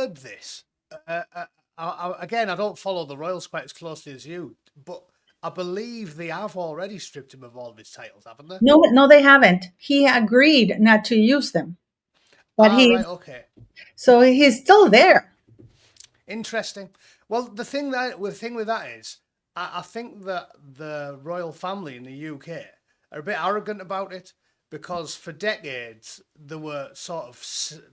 heard this. Again, I don't follow the royals quite as closely as you, but I believe they have already stripped him of all of his titles, haven't they? No, no, they haven't. He agreed not to use them, but Ah, right, okay. so he's still there. Interesting. Well, the thing with that is, I think that the royal family in the UK are a bit arrogant about it because for decades they were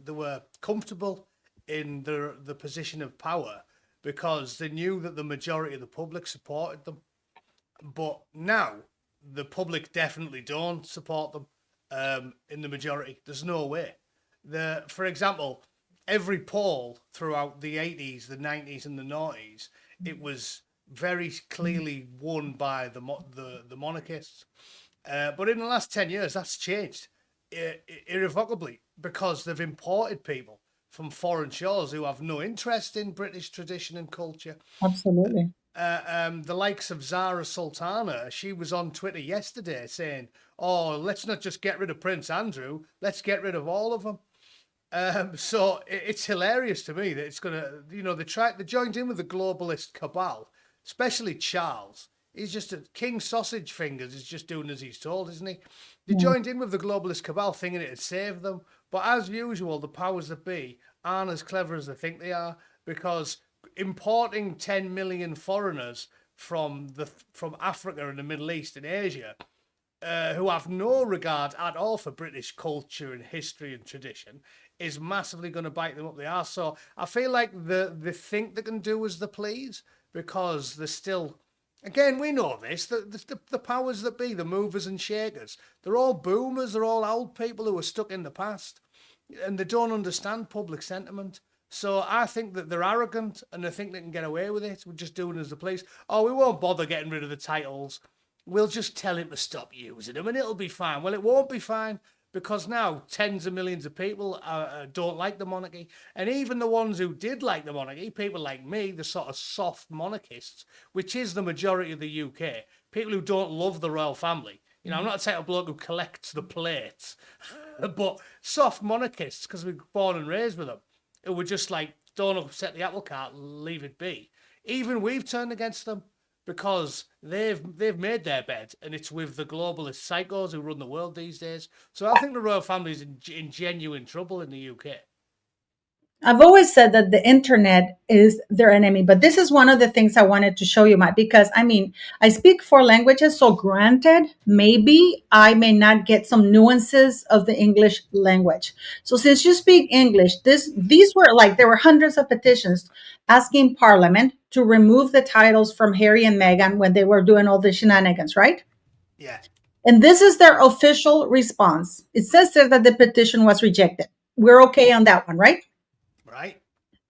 they were comfortable in the position of power because they knew that the majority of the public supported them. But now the public definitely don't support them in the majority. There's no way. For example, every poll throughout the 80s, the 90s, and the noughties, it was very clearly won by the monarchists. But in the last 10 years, that's changed irrevocably because they've imported people from foreign shores who have no interest in British tradition and culture. Absolutely. The likes of Zara Sultana, she was on Twitter yesterday saying, "Oh, let's not just get rid of Prince Andrew, let's get rid of all of them." So it's hilarious to me that it's gonna, they joined in with the globalist cabal, especially Charles. He's just a king sausage fingers. Is just doing as he's told, isn't he? They joined in with the globalist cabal, thinking it'd save them, but as usual, the powers that be aren't as clever as they think they are because importing 10 million foreigners from Africa and the Middle East and Asia, who have no regard at all for British culture and history and tradition, is massively going to bite them up the arse. So I feel like they think they can do as they please because they're still, again, we know this, the powers that be, the movers and shakers, they're all boomers, they're all old people who are stuck in the past and they don't understand public sentiment. So I think that they're arrogant and they think they can get away with it. We're just doing as they please. Oh, we won't bother getting rid of the titles. We'll just tell him to stop using them and it'll be fine. Well, it won't be fine because now tens of millions of people don't like the monarchy. And even the ones who did like the monarchy, people like me, the sort of soft monarchists, which is the majority of the UK, people who don't love the royal family. I'm not a type of bloke who collects the plates, but soft monarchists, because we were born and raised with them, who were just like, don't upset the apple cart, leave it be. Even we've turned against them because they've made their bed and it's with the globalist psychos who run the world these days. So I think the royal family is in genuine trouble in the UK. I've always said that the internet is their enemy, but this is one of the things I wanted to show you, Matt, because I speak 4 languages. So granted, maybe I may not get some nuances of the English language. So since you speak English, these were like, there were hundreds of petitions asking Parliament to remove the titles from Harry and Meghan when they were doing all the shenanigans, right? Yeah. And this is their official response. It says there that the petition was rejected. We're okay on that one, right? Right.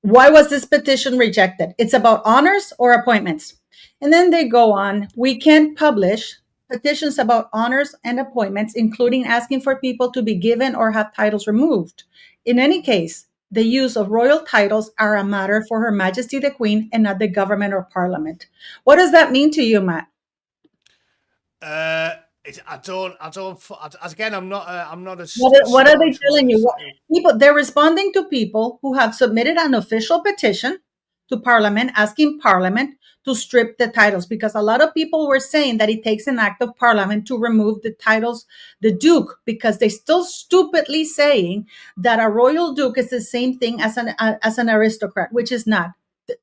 Why was this petition rejected? It's about honors or appointments. And then they go on, we can't publish petitions about honors and appointments, including asking for people to be given or have titles removed. In any case, the use of royal titles are a matter for Her Majesty the Queen and not the government or Parliament. What does that mean to you, Matt? Again, I'm not a. What are they telling you? They're responding to people who have submitted an official petition to Parliament, asking Parliament to strip the titles, because a lot of people were saying that it takes an act of Parliament to remove the titles, the Duke, because they still stupidly saying that a royal Duke is the same thing as an aristocrat, which is not.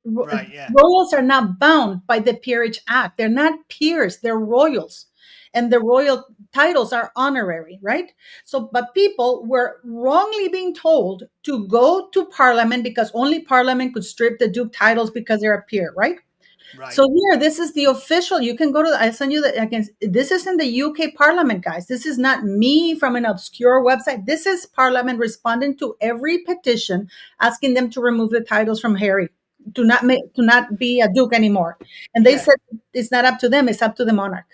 Right, yeah. Royals are not bound by the Peerage Act. They're not peers, they're royals. And the royal titles are honorary, right? So, but people were wrongly being told to go to Parliament because only Parliament could strip the Duke titles because they're a peer, right? Right. So here, this is the official. You can go to. I send you the. This is in the UK Parliament, guys. This is not me from an obscure website. This is Parliament responding to every petition, asking them to remove the titles from Harry, to not be a Duke anymore. And they said it's not up to them; it's up to the monarch.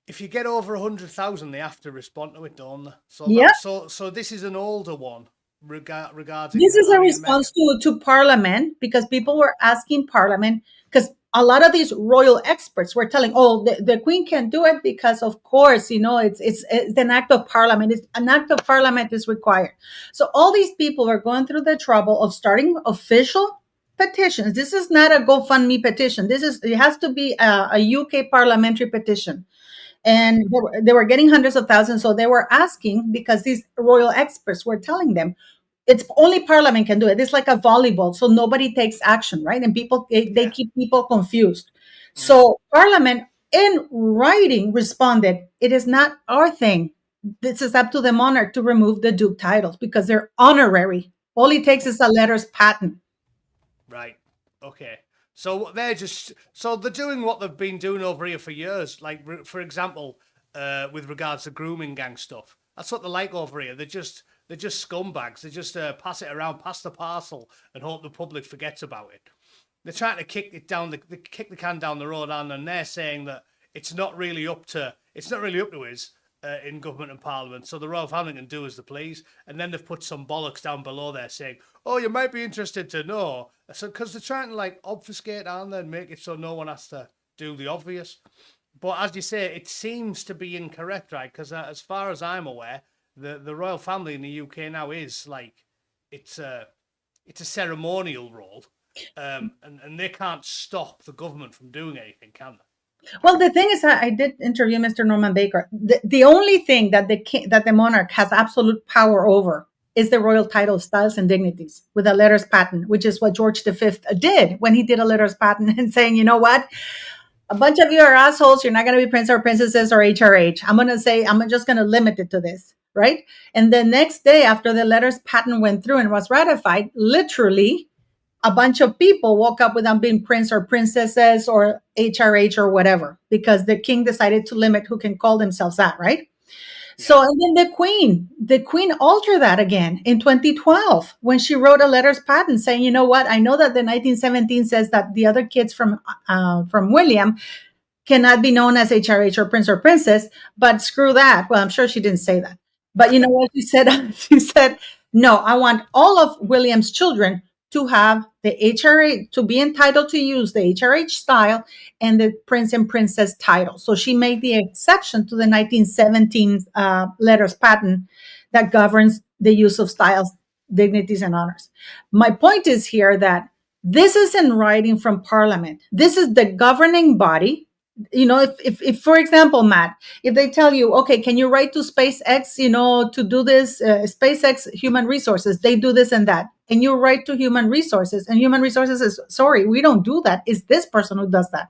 If you get over 100,000, they have to respond to it, don't they? So yeah. So this is an older one regarding. This is a response to Parliament, because people were asking Parliament, because a lot of these royal experts were telling, oh, the Queen can't do it because, of course, it's an act of Parliament. An act of Parliament is required. So all these people are going through the trouble of starting official petitions. This is not a GoFundMe petition. It has to be a UK parliamentary petition. And they were getting hundreds of thousands. So they were asking, because these royal experts were telling them, it's only Parliament can do it. It's like a volleyball, so nobody takes action, right? And they keep people confused. So Parliament, in writing, responded, "It is not our thing. This is up to the monarch to remove the Duke titles because they're honorary. All it takes is a letters patent." Right. Okay. So they're doing what they've been doing over here for years. Like, for example, with regards to grooming gang stuff. That's what they're like over here. They're just scumbags. They just pass it around, pass the parcel, and hope the public forgets about it. They're trying to kick the can down the road, and they're saying that it's not really up to us in government and parliament. So the royal family can do as they please. And then they've put some bollocks down below there saying, "Oh, you might be interested to know." So because they're trying to like obfuscate, aren't they, and make it so no one has to do the obvious. But as you say, it seems to be incorrect, right? Because as far as I'm aware, the royal family in the UK now is like it's a ceremonial role, and they can't stop the government from doing anything, can they? Well, the thing is, I did interview Mr. Norman Baker. The only thing that the monarch has absolute power over is the royal title, styles, and dignities with a letters patent, which is what George V did when he did a letters patent and saying, "You know what? A bunch of you are assholes. You're not going to be prince or princesses or HRH. I'm just going to limit it to this." Right? And the next day, after the letters patent went through and was ratified, literally a bunch of people woke up without being prince or princesses or HRH or whatever, because the king decided to limit who can call themselves that, right? Yeah. So, and then the queen altered that again in 2012 when she wrote a letters patent saying, "You know what? I know that the 1917 says that the other kids from William cannot be known as HRH or prince or princess, but screw that." Well, I'm sure she didn't say that. But you know what she said? She said, "No, I want all of William's children to have the HRH, to be entitled to use the HRH style and the prince and princess title." So she made the exception to the 1917 letters patent that governs the use of styles, dignities, and honors. My point is here that this is in writing from Parliament. This is the governing body. You know, if for example, Matt, if they tell you, "Okay, can you write to SpaceX, to do this, SpaceX human resources, they do this and that," and you write to human resources, and human resources says, "Sorry, we don't do that. It's this person who does that."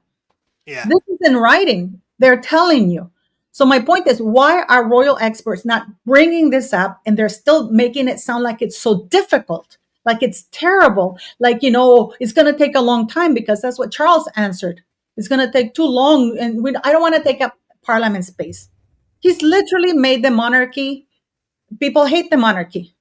Yeah. This is in writing. They're telling you. So my point is, why are royal experts not bringing this up, and they're still making it sound like it's so difficult, like it's terrible, like, it's going to take a long time, because that's what Charles answered. It's going to take too long, and I don't want to take up Parliament space. He's literally made the monarchy. People hate the monarchy.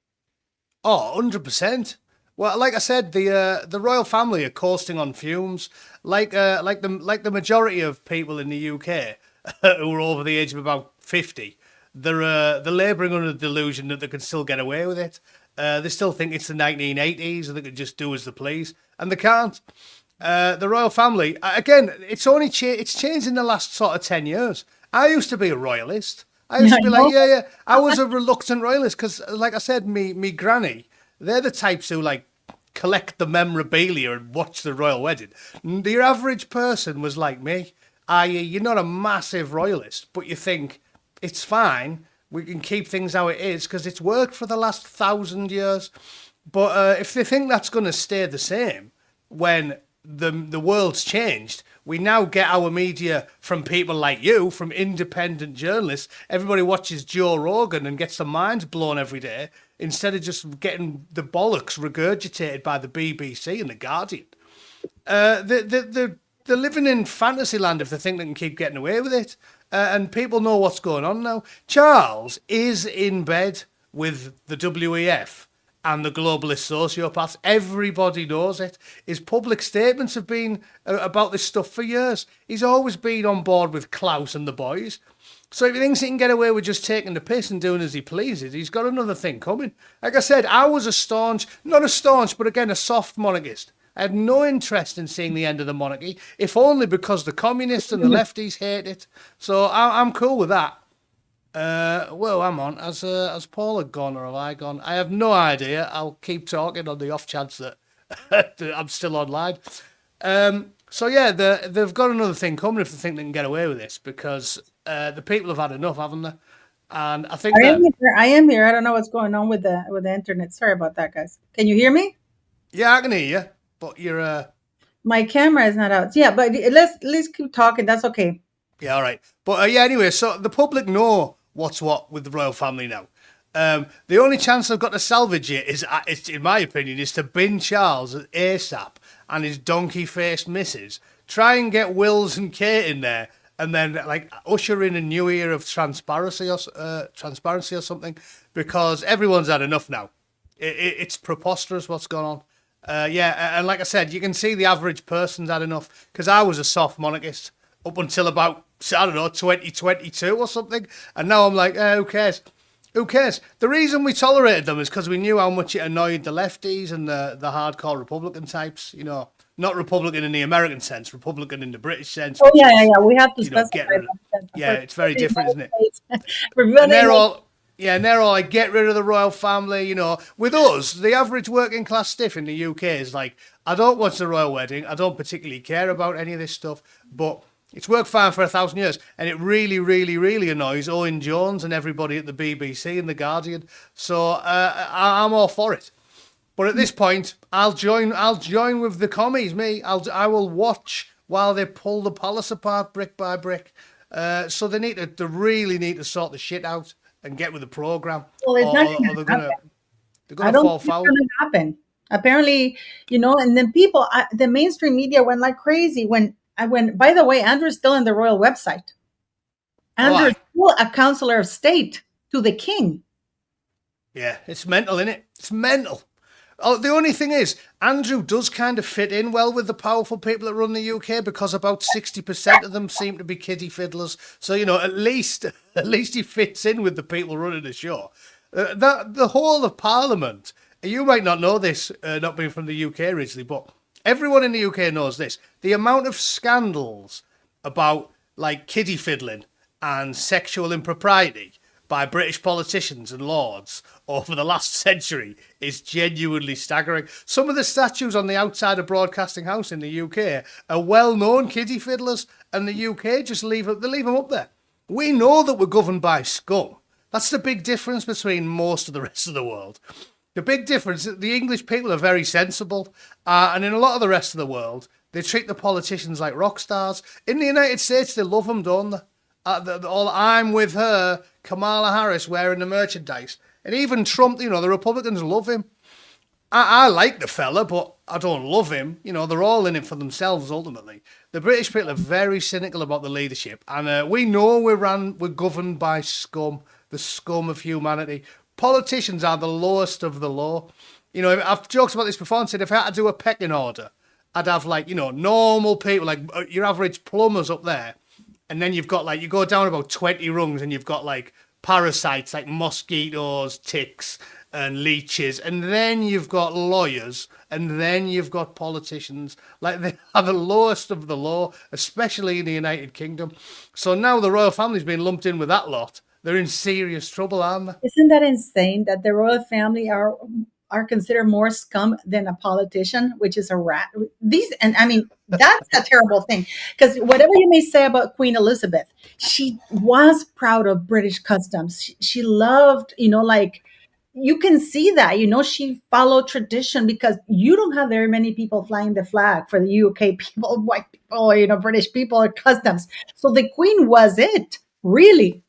Oh, 100%. Well, like I said, the royal family are coasting on fumes, like the majority of people in the UK who are over the age of about 50. They're labouring under the delusion that they can still get away with it. They still think it's the 1980s and they can just do as they please, and they can't. The royal family, again, it's changed in the last sort of 10 years. I used to be a royalist. I used to be like, yeah. I was a reluctant royalist because, like I said, me granny, they're the types who like collect the memorabilia and watch the royal wedding. The average person was like me, i.e., you're not a massive royalist, but you think it's fine. We can keep things how it is because it's worked for the last 1,000 years. But if they think that's going to stay the same when the world's changed, we now get our media from people like you, from independent journalists. Everybody watches Joe Rogan and gets their minds blown every day instead of just getting the bollocks regurgitated by the BBC and the Guardian. They're living in fantasy land if they think they can keep getting away with it. And people know what's going on now. Charles is in bed with the WEF and the globalist sociopaths. Everybody knows it. His public statements have been about this stuff for years. He's always been on board with Klaus and the boys. So if he thinks he can get away with just taking the piss and doing as he pleases, he's got another thing coming. Like I said, I was not a staunch, but again, a soft monarchist. I had no interest in seeing the end of the monarchy, if only because the communists and the lefties hate it. So I'm cool with that. Well, I'm on. Has Paula gone or have I gone? I have no idea. I'll keep talking on the off chance that I'm still online. So yeah, they've got another thing coming if they think they can get away with this, because the people have had enough, haven't they? And I think I am that, here. I am here. I don't know what's going on with the internet. Sorry about that, guys. Can you hear me? yeah, I can hear you, but you're My camera is not out. Yeah, but let's keep talking. That's okay. yeah, all right. But yeah, anyway, so the public know what's what with the royal family now. The only chance they've got to salvage it is, in my opinion, is to bin Charles ASAP and his donkey-faced missus. Try and get Wills and Kate in there, and then like usher in a new era of transparency or something, because everyone's had enough now. It's preposterous what's gone on. Yeah, and like I said, you can see the average person's had enough, because I was a soft monarchist up until about, I don't know, 2022 or something. And now I'm like, who cares? Who cares? The reason we tolerated them is because we knew how much it annoyed the lefties and the hardcore Republican types. You know, not Republican in the American sense, Republican in the British sense. Oh Which yeah, is, yeah, yeah. We have to you know, specify that. yeah, it's very different, isn't it? Everybody And they're knows- all, yeah, and they're all like, get rid of the royal family. You know, with us, the average working class stiff in the UK is like, I don't watch the royal wedding. I don't particularly care about any of this stuff, but it's worked fine for 1,000 years, and it really, really, really annoys Owen Jones and everybody at the BBC and the Guardian. So I'm all for it. But at this point, I'll join with the commies. I will watch while they pull the palace apart brick by brick. So they really need to sort the shit out and get with the program, Well, it's not or gonna they're I gonna don't fall think it's foul. going to happen. Apparently, and then people, the mainstream media went like crazy when I went. By the way, Andrew's still in the royal website. Andrew's Why? still a counselor of state to the king. Yeah, it's mental, innit? It's mental. Oh, the only thing is, Andrew does kind of fit in well with the powerful people that run the UK, because about 60% of them seem to be kiddie fiddlers. So, you know, at least he fits in with the people running the show. The whole of Parliament, you might not know this, not being from the UK originally, but everyone in the UK knows this. The amount of scandals about like kiddie fiddling and sexual impropriety by British politicians and lords over the last century is genuinely staggering. Some of the statues on the outside of Broadcasting House in the UK are well-known kiddie fiddlers, and the UK just leave them up there. We know that we're governed by scum. That's the big difference between most of the rest of the world. The big difference is the English people are very sensible, and in a lot of the rest of the world, they treat the politicians like rock stars. In the United States, they love them, don't they? All I'm with her, Kamala Harris wearing the merchandise. And even Trump, you know, the Republicans love him. I like the fella, but I don't love him. You know, they're all in it for themselves, ultimately. The British people are very cynical about the leadership. And we know we're governed by scum, the scum of humanity. Politicians are the lowest of the low. You know, I've joked about this before and said if I had to do a pecking order, I'd have, like, you know, normal people, like your average plumbers up there. And then you've got, like, you go down about 20 rungs and you've got, like, parasites like mosquitoes, ticks, and leeches. And then you've got lawyers. And then you've got politicians. Like, they are the lowest of the low, especially in the United Kingdom. So now the royal family's been lumped in with that lot. They're in serious trouble, aren't they? Isn't that insane that the royal family are considered more scum than a politician, which is a rat? And I mean, that's a terrible thing, because whatever you may say about Queen Elizabeth, she was proud of British customs. She loved, like, you can see that, she followed tradition, because you don't have very many people flying the flag for the UK people, white people, British people, customs. So the Queen was it, really.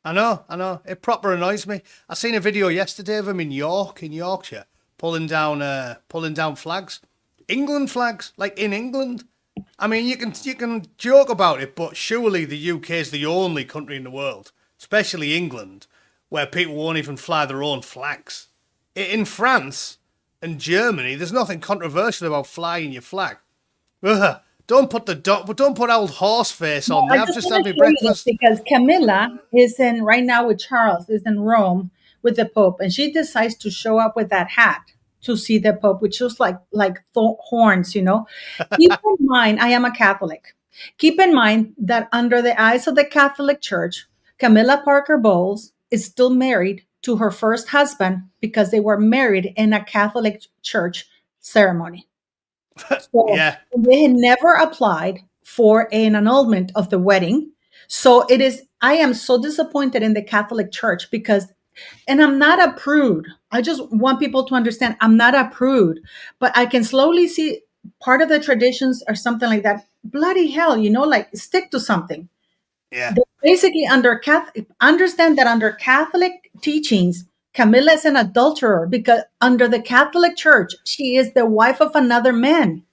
I know. It proper annoys me. I seen a video yesterday of him in Yorkshire, pulling down flags, England flags, like in England. I mean, you can joke about it, but surely the UK is the only country in the world, especially England, where people won't even fly their own flags. In France and Germany, there's nothing controversial about flying your flag. Ugh. Don't put old horse face on me. I've just had my breakfast. Because Camilla is right now with Charles, is in Rome with the Pope, and she decides to show up with that hat to see the Pope, which was like horns, Keep in mind, I am a Catholic. Keep in mind that under the eyes of the Catholic Church, Camilla Parker Bowles is still married to her first husband, because they were married in a Catholic church ceremony. So Yeah. they had never applied for an annulment of the wedding. So it is, I am so disappointed in the Catholic Church because, and I'm not a prude. I just want people to understand I'm not a prude, but I can slowly see part of the traditions or something like that. Bloody hell, like stick to something. Yeah. They basically under Catholic, understand that under Catholic teachings, Camilla is an adulterer because under the Catholic Church, she is the wife of another man.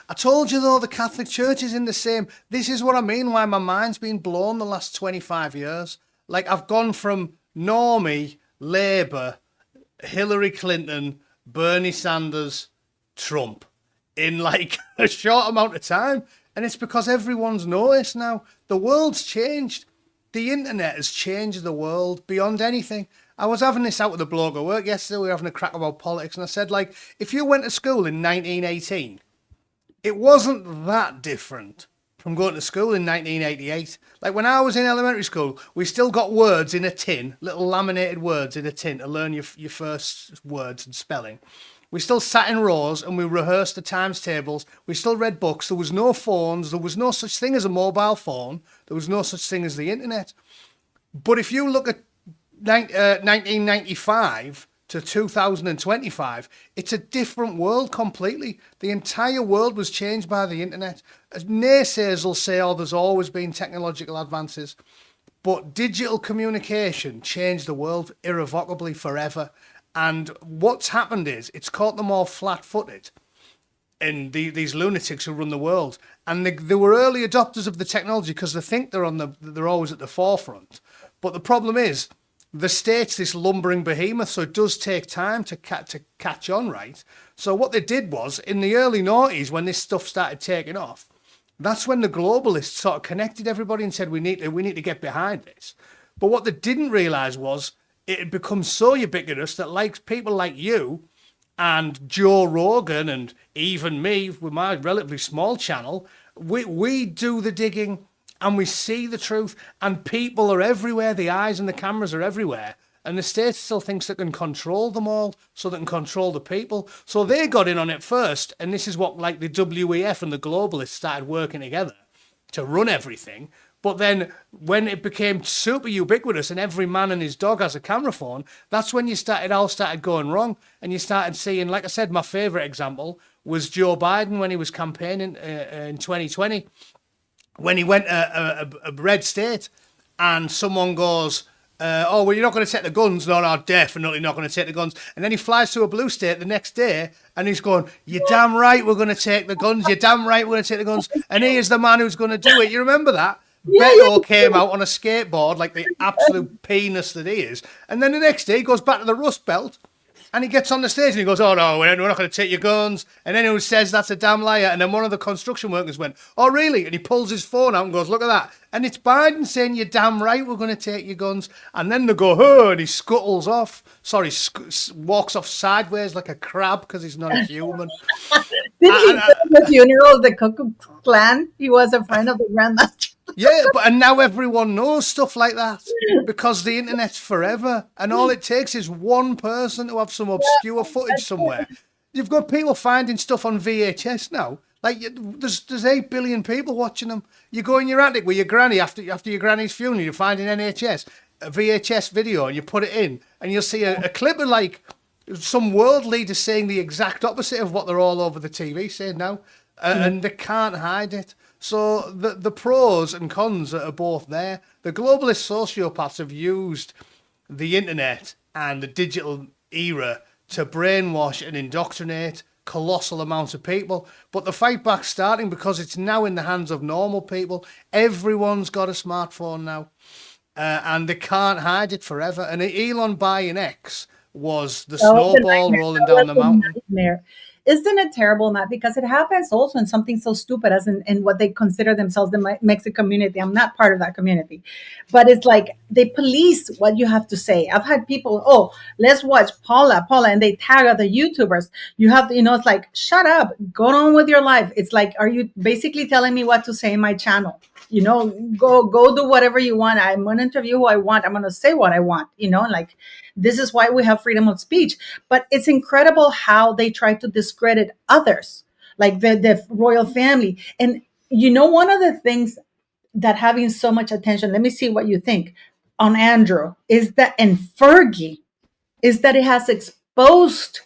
I told you, though, the Catholic Church is in the same. This is what I mean, why my mind's been blown the last 25 years. Like, I've gone from Normie, Labour, Hillary Clinton, Bernie Sanders, Trump in like a short amount of time. And it's because everyone's noticed now. The world's changed. The internet has changed the world beyond anything. I was having this out with a bloke at work yesterday. We were having a crack about politics. And I said, like, if you went to school in 1918, it wasn't that different from going to school in 1988. Like when I was in elementary school, we still got words in a tin, little laminated words in a tin to learn your first words and spelling. We still sat in rows and we rehearsed the times tables. We still read books. There was no phones. There was no such thing as a mobile phone. There was no such thing as the internet. But if you look at 1995 to 2025, it's a different world completely. The entire world was changed by the internet. As naysayers will say, oh, there's always been technological advances. But digital communication changed the world irrevocably forever. And what's happened is it's caught them all flat-footed in these lunatics who run the world. And they were early adopters of the technology because they think they're always at the forefront. But the problem is, the state's this lumbering behemoth, so it does take time to catch on, right? So what they did was, in the early noughties, when this stuff started taking off, that's when the globalists sort of connected everybody and said, we need to get behind this. But what they didn't realise was, it had become so ubiquitous that people like you and Joe Rogan and even me with my relatively small channel, we do the digging and we see the truth, and people are everywhere. The eyes and the cameras are everywhere. And the state still thinks they can control them all, so they can control the people. So they got in on it first. And this is what like the WEF and the globalists started working together to run everything. But then when it became super ubiquitous and every man and his dog has a camera phone, that's when all started going wrong. And you started seeing, like I said, my favourite example was Joe Biden when he was campaigning in 2020. When he went a red state and someone goes, oh, well, you're not going to take the guns. No, definitely not going to take the guns. And then he flies to a blue state the next day and he's going, you're damn right we're going to take the guns. You're damn right we're going to take the guns. And he is the man who's going to do it. You remember that? Beto came out on a skateboard like the absolute penis that he is. And then the next day he goes back to the Rust Belt and he gets on the stage and he goes, oh, no, we're not going to take your guns. And then he says that's a damn liar. And then one of the construction workers went, oh, really? And he pulls his phone out and goes, look at that. And it's Biden saying, you're damn right, we're going to take your guns. And then they go, oh, and he scuttles off. Sorry, walks off sideways like a crab because he's not a human. Did he go to the funeral of the Ku Klux Klan? He was a friend of the Grandmaster. Yeah, and now everyone knows stuff like that because the internet's forever, and all it takes is one person to have some obscure footage somewhere. You've got people finding stuff on VHS now. Like there's 8 billion people watching them. You go in your attic with your granny after your granny's funeral. You find an VHS video, and you put it in, and you'll see a clip of like some world leader saying the exact opposite of what they're all over the TV saying now, and they can't hide it. So the pros and cons are both there. The globalist sociopaths have used the internet and the digital era to brainwash and indoctrinate colossal amounts of people. But the fight back's starting because it's now in the hands of normal people. Everyone's got a smartphone now, and they can't hide it forever. And Elon buying X was the snowball rolling down the mountain. Isn't it terrible, Matt? Because it happens also in something so stupid as in what they consider themselves the Mexican community. I'm not part of that community. But it's like they police what you have to say. I've had people, oh, let's watch Paula, and they tag other YouTubers. You have, it's like, shut up, go on with your life. It's like, are you basically telling me what to say in my channel? Go do whatever you want. I'm going to interview who I want. I'm going to say what I want, like this is why we have freedom of speech. But it's incredible how they try to discredit others, like the royal family. And one of the things that having so much attention, let me see what you think, on Andrew is that, and Fergie, is that it has exposed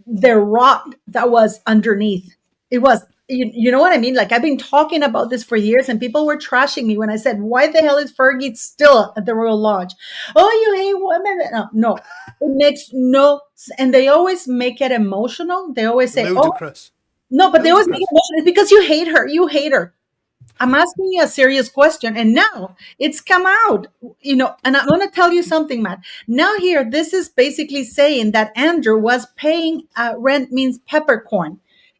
the rot that was underneath. It was, you know what I mean? Like, I've been talking about this for years, and people were trashing me when I said, why the hell is Fergie still at the Royal Lodge? Oh, you hate women. No, it makes no, and they always make it emotional. They always say, oh, Ludicrous. no, but they always make Ludicrous. it emotional. It's because you hate her. You hate her. I'm asking you a serious question, and now it's come out, and I'm going to tell you something, Matt. Now here, this is basically saying that Andrew was paying rent means peppercorn.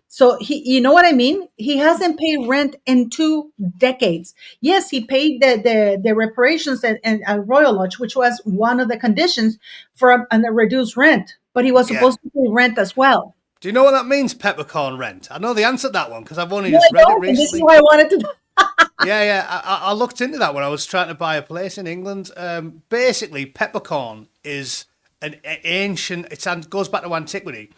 So you know what I mean? He hasn't paid rent in 2 decades. Yes, he paid the reparations and Royal Lodge, which was one of the conditions for a reduced rent, but he was supposed to pay rent as well. Do you know what that means, peppercorn rent? I know the answer to that one because I've only No, just I read it don't, and recently. this is why I wanted to. Yeah. I looked into that when I was trying to buy a place in England. Basically, peppercorn is an ancient. It goes back to antiquity,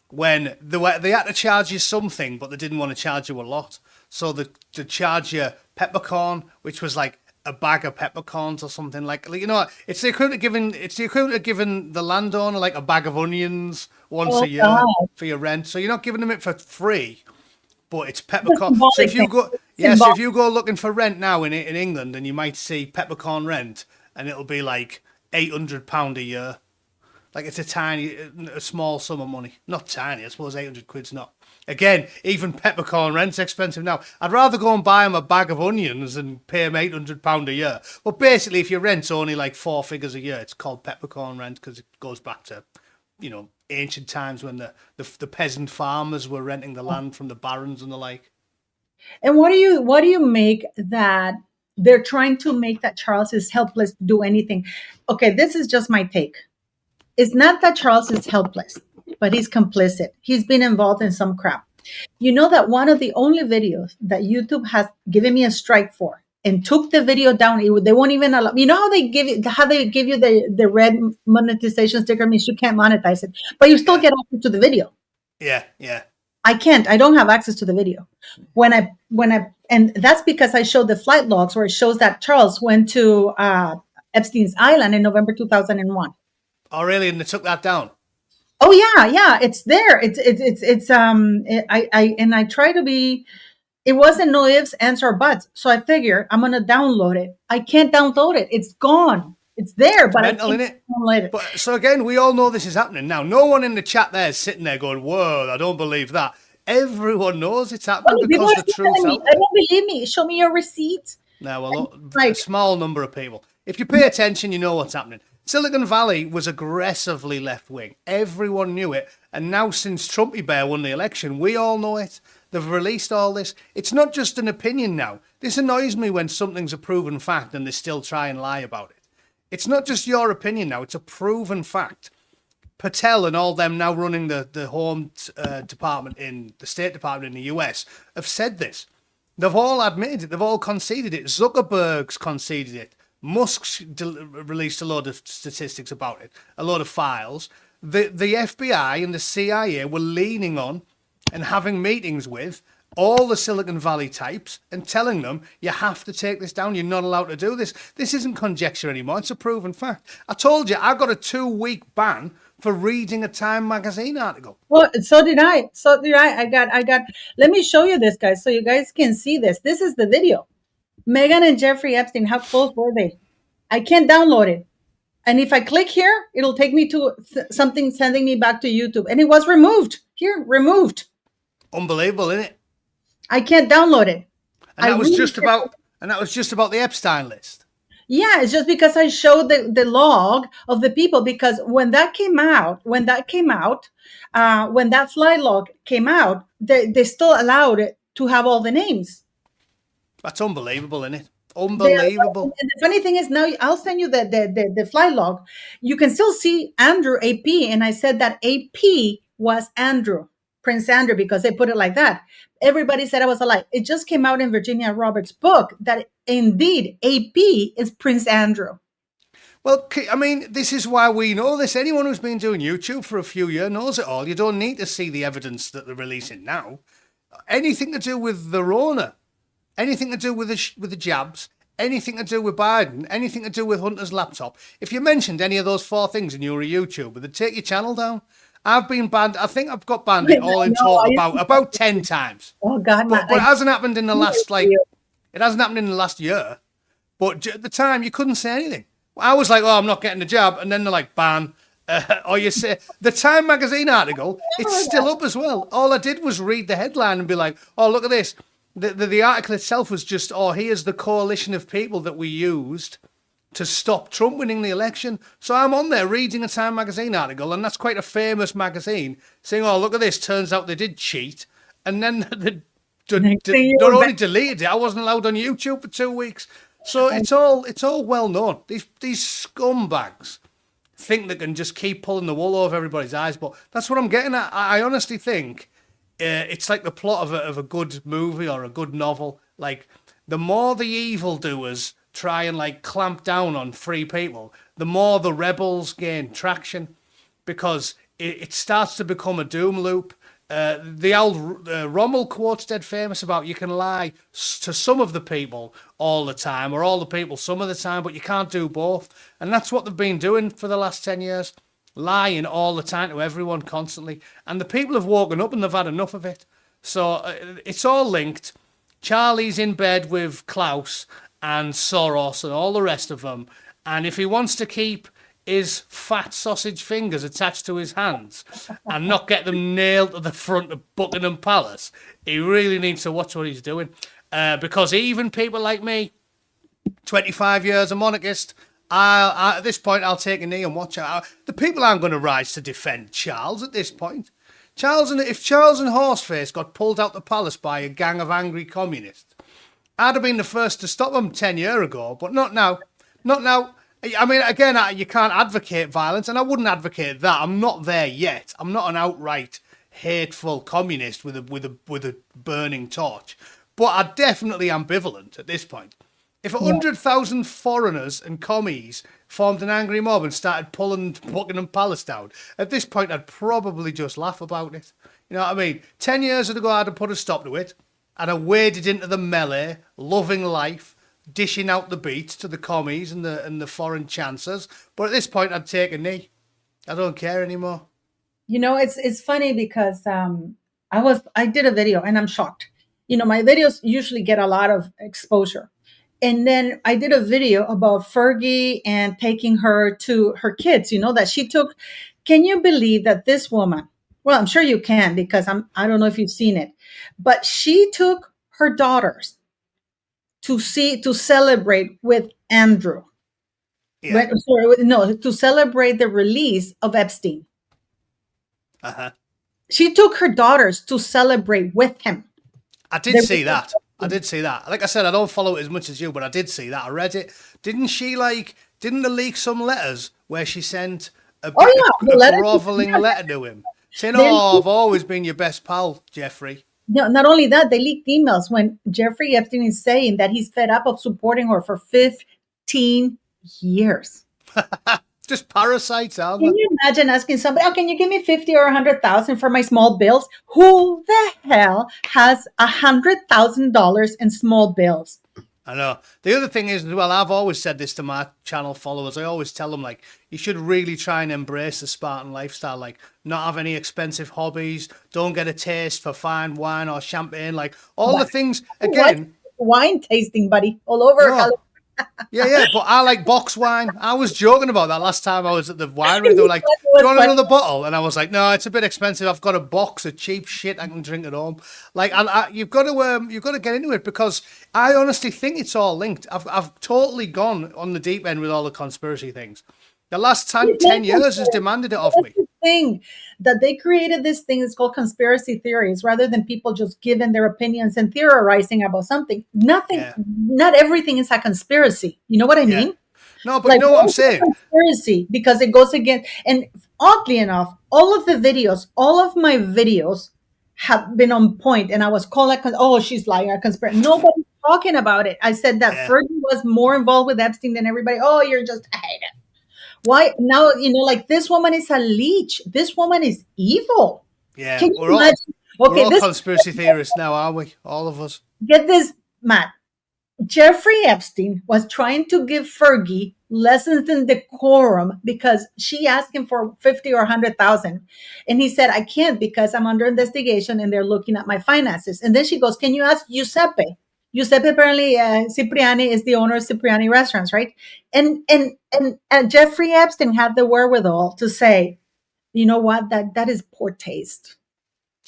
when they had to charge you something, but they didn't want to charge you a lot, so they charge you peppercorn, which was like a bag of peppercorns or something like it's the equivalent of giving the landowner like a bag of onions once a year for your rent. So you're not giving them it for free, but it's peppercorn. So if you go looking for rent now in England, and you might see peppercorn rent, and it'll be like £800 a year. Like, it's a small sum of money. Not tiny, I suppose 800 quid's not. Again, even peppercorn rent's expensive now. I'd rather go and buy him a bag of onions and pay him £800 a year. But basically, if your rent's only like 4 figures a year, it's called peppercorn rent because it goes back to, ancient times when the peasant farmers were renting the land from the barons and the like. And what do you make that they're trying to make that Charles is helpless to do anything? Okay, this is just my take. It's not that Charles is helpless, but he's complicit. He's been involved in some crap. You know that one of the only videos that YouTube has given me a strike for and took the video down, they won't even allow. You know how they give you the red monetization sticker means you can't monetize it, but you still get access to the video. Yeah. I can't. I don't have access to the video. And that's because I showed the flight logs where it shows that Charles went to Epstein's Island in November 2001. Oh, really? And they took that down? Oh yeah, it's there. I try to be. It wasn't no ifs, ands, or buts. So I figure I'm gonna download it. I can't download it. It's gone. It's there, but mental, I can't download it. But so again, we all know this is happening now. No one in the chat there is sitting there going, "Whoa, I don't believe that." Everyone knows it's happening because the truth's out. I don't believe me. Show me your receipt. No, well, a small number of people. If you pay attention, you know what's happening. Silicon Valley was aggressively left-wing. Everyone knew it. And now since Trumpy Bear won the election, we all know it. They've released all this. It's not just an opinion now. This annoys me when something's a proven fact and they still try and lie about it. It's not just your opinion now. It's a proven fact. Patel and all them now running the Home Department in the State Department in the US have said this. They've all admitted it. They've all conceded it. Zuckerberg's conceded it. Musk's released a load of statistics about it, a load of files. The FBI and the CIA were leaning on and having meetings with all the Silicon Valley types and telling them, you have to take this down. You're not allowed to do this. This isn't conjecture anymore. It's a proven fact. I told you, I got a 2-week ban for reading a Time magazine article. Well, so did I. I got, let me show you this, guys, so you guys can see this. This is the video. Meghan and Jeffrey Epstein, how close were they? I can't download it. And if I click here, it'll take me to something sending me back to YouTube. And it was removed. Here, removed. Unbelievable, isn't it? I can't download it. And that was just about the Epstein list. Yeah, it's just because I showed the log of the people, because when that flight log came out, they still allowed it to have all the names. That's unbelievable, isn't it? Unbelievable. And the funny thing is, now I'll send you the flight log. You can still see Andrew AP, and I said that AP was Andrew, Prince Andrew, because they put it like that. Everybody said I was a lie. It just came out in Virginia Roberts' book that indeed AP is Prince Andrew. Well, I mean, this is why we know this. Anyone who's been doing YouTube for a few years knows it all. You don't need to see the evidence that they're releasing now. Anything to do with the Rona, anything to do with the jabs, anything to do with Biden, anything to do with Hunter's laptop. If you mentioned any of those four things and you were a YouTuber, they'd take your channel down. I've been banned. I think I've got banned all in total about 10 times. Oh God, but it hasn't happened in the last it hasn't happened in the last year. But at the time, you couldn't say anything. I was like, oh, I'm not getting the jab. And then they're like, ban. Or you say, the Time magazine article, it's still up as well. All I did was read the headline and be like, oh, look at this. The article itself was just, oh, here's the coalition of people that we used to stop Trump winning the election. So I'm on there reading a Time magazine article, and that's quite a famous magazine, saying, oh, look at this. Turns out they did cheat. And then they only deleted it. I wasn't allowed on YouTube for 2 weeks. So it's all well known. These scumbags think they can just keep pulling the wool over everybody's eyes, but that's what I'm getting at. I honestly think it's like the plot of a good movie or a good novel. Like, the more the evildoers try and like clamp down on free people, the more the rebels gain traction, because it starts to become a doom loop. The old Rommel quote's dead famous about, you can lie to some of the people all the time, or all the people some of the time, but you can't do both. And that's what they've been doing for the last 10 years, lying all the time to everyone constantly. And the people have woken up and they've had enough of it. So it's all linked. Charlie's in bed with Klaus and Soros and all the rest of them. And if he wants to keep his fat sausage fingers attached to his hands and not get them nailed to the front of Buckingham Palace, he really needs to watch what he's doing. Because even people like me, 25 years a monarchist, at this point I'll take a knee and watch out. The people aren't going to rise to defend Charles at this point. If Charles and Horseface got pulled out the palace by a gang of angry communists, I'd have been the first to stop them 10 years ago, but not now. Not now. I mean, again, you can't advocate violence, and I wouldn't advocate that. I'm not there yet. I'm not an outright hateful communist with a burning torch, but I'm definitely ambivalent at this point. If 100,000 foreigners and commies formed an angry mob and started pulling Buckingham Palace down, at this point I'd probably just laugh about it. You know what I mean? 10 years ago I'd have put a stop to it. I'd have waded into the melee, loving life, dishing out the beats to the commies and the foreign chancellors. But at this point, I'd take a knee. I don't care anymore. You know, it's funny because I did a video and I'm shocked. You know, my videos usually get a lot of exposure. And then I did a video about Fergie and taking her to her kids, you know, that she took. Can you believe that this woman, well, I'm sure you can, because I don't know if you've seen it, but she took her daughters to celebrate with Andrew. Yeah. To celebrate the release of Epstein. Uh-huh. She took her daughters to celebrate with him. I did see that. Like I said, I don't follow it as much as you, but I did see that. I read it. Didn't they leak some letters where she sent a groveling letter to him? Saying, oh, I've always been your best pal, Jeffrey. No, not only that, they leaked emails when Jeffrey Epstein is saying that he's fed up of supporting her for 15 years. Just parasites, aren't they? Can you imagine asking somebody, oh, can you give me 50 or 100,000 for my small bills? Who the hell has $100,000 in small bills? I know. The other thing is, well, I've always said this to my channel followers. I always tell them, like, you should really try and embrace the Spartan lifestyle. Like, not have any expensive hobbies. Don't get a taste for fine wine or champagne. Like, all the things, again. Wine tasting, buddy, all over. No. Yeah, but I like box wine. I was joking about that last time I was at the winery. They were like, do you want another bottle? And I was like, no, it's a bit expensive. I've got a box of cheap shit I can drink at home. Like, you've got to get into it, because I honestly think it's all linked. I've totally gone on the deep end with all the conspiracy things. The last 10 years has demanded it of me. Thing that they created this thing is called conspiracy theories, rather than people just giving their opinions and theorizing about something. Not everything is a conspiracy. You know what I mean? No, but like, you know what I'm saying? Conspiracy, because it goes against, and oddly enough, all of my videos have been on point, and I was called like, oh, she's lying, a conspiracy. Nobody's talking about it. I said that Fergie was more involved with Epstein than everybody. Oh, you're just a hater. Why now? Like this woman is a leech. This woman is evil. Yeah, Can you imagine? we're Okay, all this conspiracy theorists now, are we? All of us. get this, Matt. Jeffrey Epstein was trying to give Fergie lessons in decorum because she asked him for 50 or 100,000. And he said, I can't because I'm under investigation and they're looking at my finances. And then she goes, can you ask Giuseppe? Giuseppe apparently, Cipriani is the owner of Cipriani restaurants, right? And Jeffrey Epstein had the wherewithal to say, you know what, that is poor taste.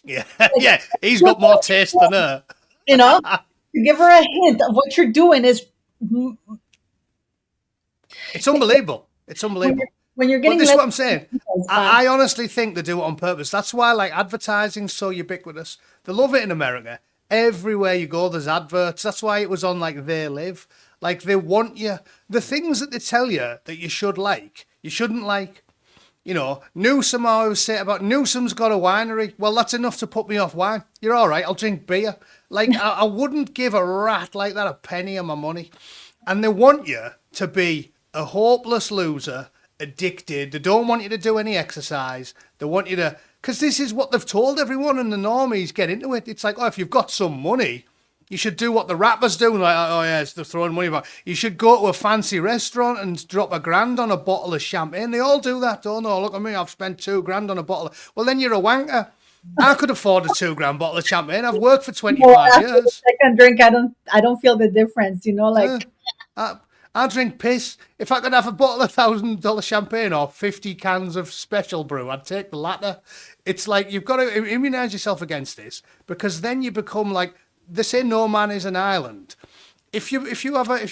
Yeah, yeah. He's got more taste than her. You know, to give her a hint of what you're doing is It's unbelievable. It's unbelievable. when you're But getting this is less what I'm saying. I honestly think they do it on purpose. That's why, like, advertising's so ubiquitous. They love it in America. Everywhere you go, there's adverts. That's why it was on, like, They Live. Like, they want you. The things that they tell you that you should like, you shouldn't like. You know, Newsom, I always say about Newsom's got a winery. Well, that's enough to put me off wine. You're all right. I'll drink beer. Like, I wouldn't give a rat like that a penny of my money. And they want you to be a hopeless loser, addicted. They don't want you to do any exercise. They want you to, because this is what they've told everyone, and the normies get into it. It's like, oh, if you've got some money, you should do what the rappers do. Like, oh yeah, they're throwing money back. You should go to a fancy restaurant and drop $1,000 on a bottle of champagne. They all do that, don't they? Oh, look at me, I've spent $2,000 on a bottle. Well, then you're a wanker. I could afford a $2,000 bottle of champagne. I've worked for 25 years. Second drink, I don't feel the difference. Like I drink piss. If I could have a bottle of $1,000 champagne or 50 cans of special brew, I'd take the latter. It's like you've got to immunize yourself against this, because then you become like, they say no man is an island. If you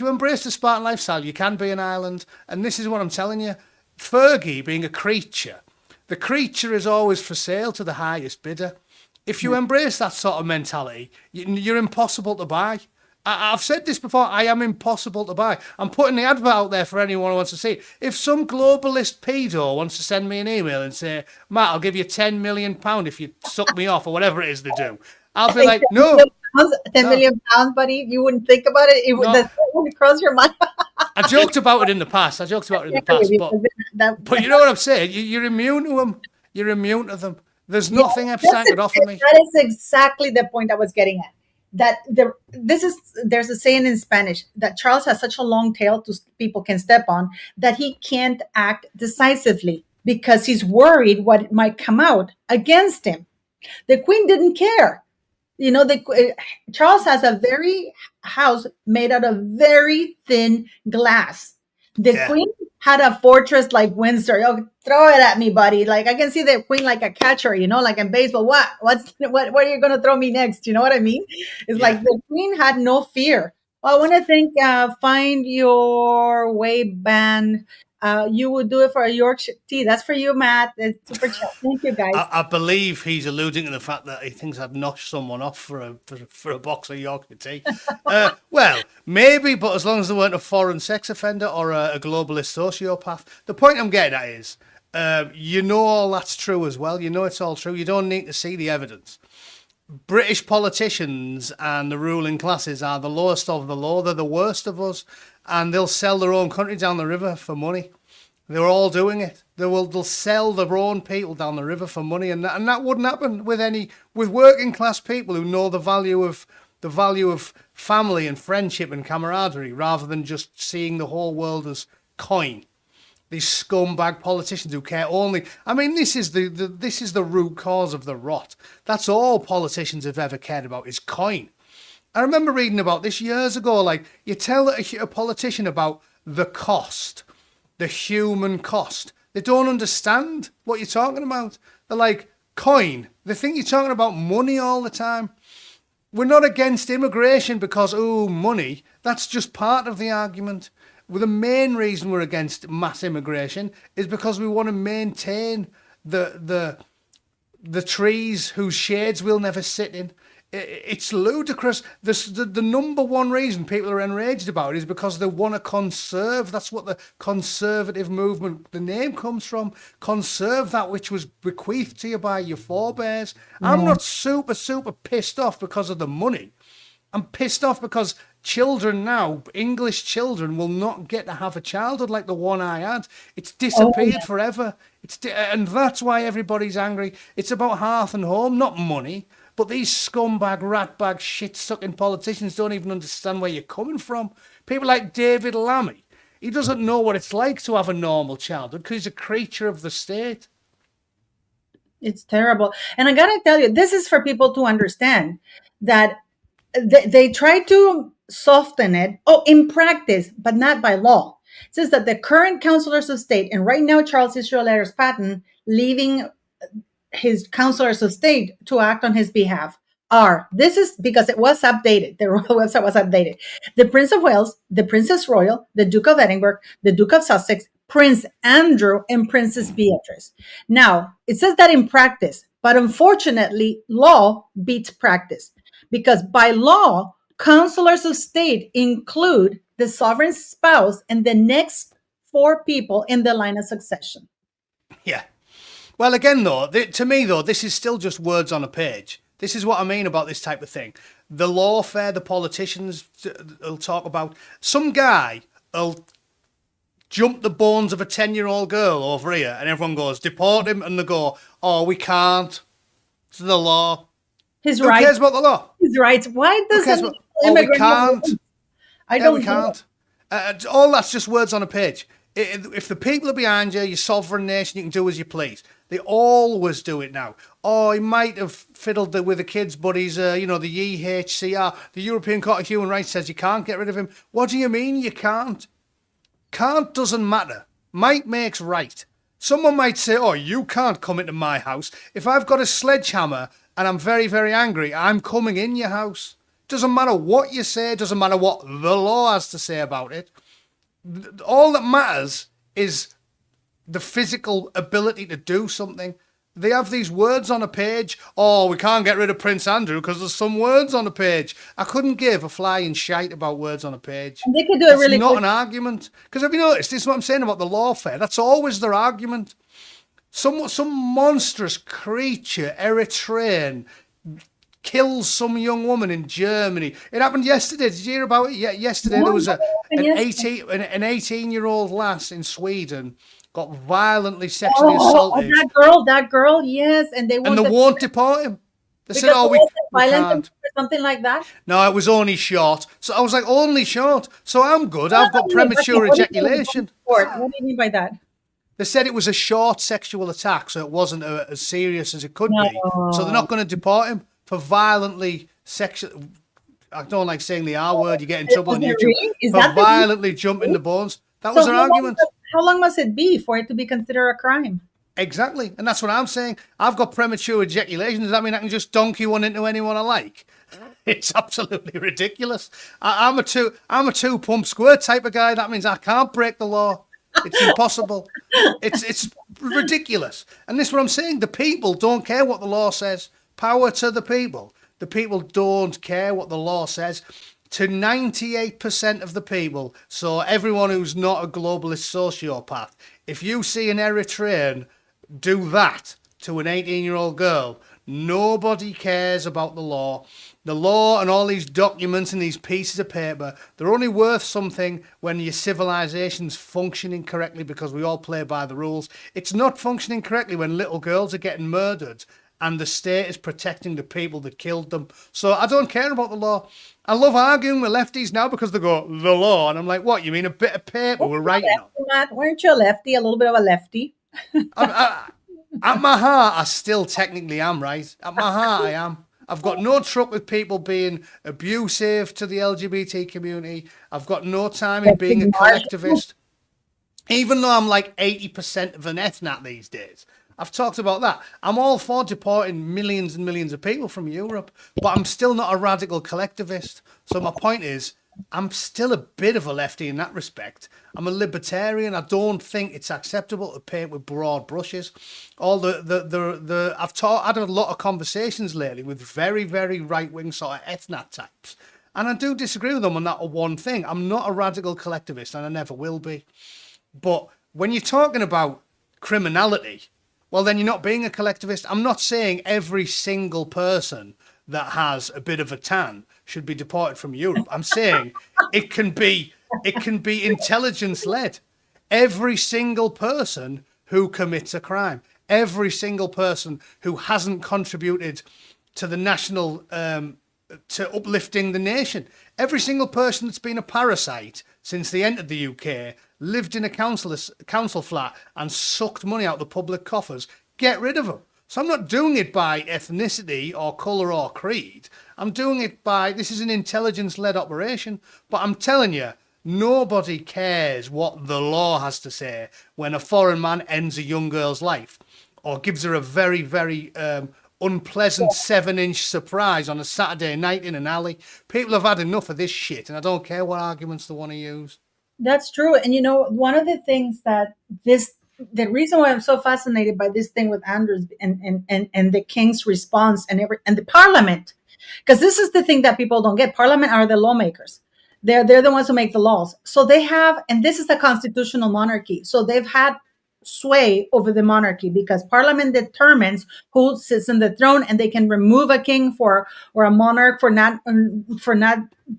embrace the Spartan lifestyle, you can be an island. And this is what I'm telling you. Fergie being a creature, the creature is always for sale to the highest bidder. If you embrace that sort of mentality, you're impossible to buy. I've said this before, I am impossible to buy. I'm putting the advert out there for anyone who wants to see it. If some globalist pedo wants to send me an email and say, Matt, I'll give you £10 million if you suck me off, or whatever it is they do, I'll be like, no. 10 million pounds, buddy. You wouldn't think about it. That wouldn't cross your mind. I joked about it in the past. But you know what I'm saying? You're immune to them. You're immune to them. There's nothing Epstein could offer me. That is exactly the point I was getting at. That there's a saying in Spanish that Charles has such a long tail to people can step on that he can't act decisively because he's worried what might come out against him. The Queen didn't care. Charles has a very house made out of very thin glass. The Queen had a fortress like Windsor. Oh, throw it at me, buddy. Like I can see the Queen like a catcher, like in baseball. What are you gonna throw me next? You know what I mean? It's like the Queen had no fear. Well, I want to thank Find Your Way band. You would do it for a Yorkshire tea. That's for you, Matt. It's super chat. Thank you, guys. I believe he's alluding to the fact that he thinks I'd notch someone off for a box of Yorkshire tea. Well, maybe, but as long as they weren't a foreign sex offender or a globalist sociopath. The point I'm getting at is, all that's true as well. It's all true. You don't need to see the evidence. British politicians and the ruling classes are the lowest of the low. They're the worst of us, and they'll sell their own country down the river for money. They're all doing it. They'll sell their own people down the river for money, and that wouldn't happen with working class people who know the value of family and friendship and camaraderie, rather than just seeing the whole world as coin. These scumbag politicians who care only. I mean, this is the root cause of the rot. That's all politicians have ever cared about is coin. I remember reading about this years ago. Like, you tell a politician about the cost, the human cost. They don't understand what you're talking about. They're like, coin. They think you're talking about money all the time. We're not against immigration because, money. That's just part of the argument. Well, the main reason we're against mass immigration is because we want to maintain the trees whose shades we'll never sit in. It's ludicrous. The number one reason people are enraged about it is because they want to conserve. That's what the conservative movement, the name comes from. Conserve that which was bequeathed to you by your forebears. I'm not super pissed off because of the money. I'm pissed off because children now, English children, will not get to have a childhood like the one I had. It's Oh, disappeared forever. And that's why everybody's angry. It's about hearth and home, not money. But these scumbag, ratbag, shit-sucking politicians don't even understand where you're coming from. People like David Lammy, he doesn't know what it's like to have a normal childhood because he's a creature of the state. it's terrible. And I got to tell you, this is for people to understand that they try to soften it. Oh, in practice, but not by law. It says that the current counselors of state, and right now Charles Israel Letters Patton leaving his counselors of state to act on his behalf are, this is because it was updated, the royal website was updated, the Prince of Wales, the Princess Royal, the Duke of Edinburgh, the Duke of Sussex, Prince Andrew, and Princess Beatrice. Now, it says that in practice, but unfortunately, law beats practice, because by law, counselors of state include the sovereign spouse and the next 4 people in the line of succession. Yeah. Well, again, though, to me, though, this is still just words on a page. This is what I mean about this type of thing. The lawfare, the politicians will talk about. Some guy will jump the bones of a 10-year-old girl over here, and everyone goes, deport him, and they go, oh, we can't. It's the law. His rights. Who cares about the law? His rights. Why does we can't. I don't. We can't. All that's just words on a page. If the people are behind you, your sovereign nation, you can do as you please. They always do it now. Oh, he might have fiddled with the kids, but he's, the EHCR, the European Court of Human Rights says you can't get rid of him. What do you mean you can't? Can't doesn't matter. Might makes right. Someone might say, oh, you can't come into my house. If I've got a sledgehammer and I'm very, very angry, I'm coming in your house. Doesn't matter what you say, doesn't matter what the law has to say about it. All that matters is the physical ability to do something. They have these words on a page. Oh, we can't get rid of Prince Andrew because there's some words on a page. I couldn't give a flying shite about words on a page. And they could do it really not quick. An argument. Because have you noticed, this is what I'm saying about the lawfare. That's always their argument. Some monstrous creature, Eritrean, kills some young woman in Germany. It happened yesterday. Did you hear about it? Yeah, yesterday there was an 18-year-old lass in Sweden got violently sexually assaulted. That girl, yes, and they won't deport him. They said, "Oh, we can't." Or something like that. No, it was only short. So I was like, "Only short." So I'm good. I've got premature ejaculation. What do you mean by that? They said it was a short sexual attack, so it wasn't as serious as it could be. So they're not going to deport him for violently sexual. I don't like saying the R word. You get in trouble on YouTube for violently jumping the bones. That was their argument. How long must it be for it to be considered a crime? Exactly, and that's what I'm saying. I've got premature ejaculation. Does that mean I can just donkey one into anyone I like? It's absolutely ridiculous. I'm a two pump squirt type of guy. That means I can't break the law. It's impossible. It's ridiculous. And this is what I'm saying. The people don't care what the law says. Power to the people. The people don't care what the law says. To 98% of the people, so everyone who's not a globalist sociopath, if you see an Eritrean do that to an 18-year-old girl, nobody cares about the law. The law and all these documents and these pieces of paper, they're only worth something when your civilization's functioning correctly because we all play by the rules. It's not functioning correctly when little girls are getting murdered and the state is protecting the people that killed them. So I don't care about the law. I love arguing with lefties now because they go, the law. And I'm like, what? You mean a bit of paper we're writing on? Weren't you a lefty? A little bit of a lefty? At my heart, I still technically am, right? At my heart, I am. I've got no truck with people being abusive to the LGBT community. I've got no time in being a collectivist. Even though I'm like 80% of an ethnat these days. I've talked about that. I'm all for deporting millions and millions of people from Europe, but I'm still not a radical collectivist. So my point is, I'm still a bit of a lefty in that respect. I'm a libertarian. I don't think it's acceptable to paint with broad brushes. I've had a lot of conversations lately with very, very right-wing sort of ethnat types. And I do disagree with them on that one thing. I'm not a radical collectivist and I never will be. But when you're talking about criminality, well, then you're not being a collectivist. I'm not saying every single person that has a bit of a tan should be deported from Europe. I'm saying it can be intelligence led. Every single person who commits a crime, every single person who hasn't contributed to the national to uplifting the nation, every single person that's been a parasite since they entered the UK, lived in a council flat and sucked money out the public coffers, get rid of them. So I'm not doing it by ethnicity or colour or creed. I'm doing it by, this is an intelligence-led operation. But I'm telling you, nobody cares what the law has to say when a foreign man ends a young girl's life or gives her a very, very unpleasant 7-inch surprise on a Saturday night in an alley. People have had enough of this shit, and I don't care what arguments they want to use. That's true. And you know, one of the things that the reason why I'm so fascinated by this thing with Andrews and the king's response and the parliament, because this is the thing that people don't get. Parliament are the lawmakers. They're the ones who make the laws. So they have, and this is a constitutional monarchy. So they've had sway over the monarchy because parliament determines who sits in the throne, and they can remove a king or a monarch for not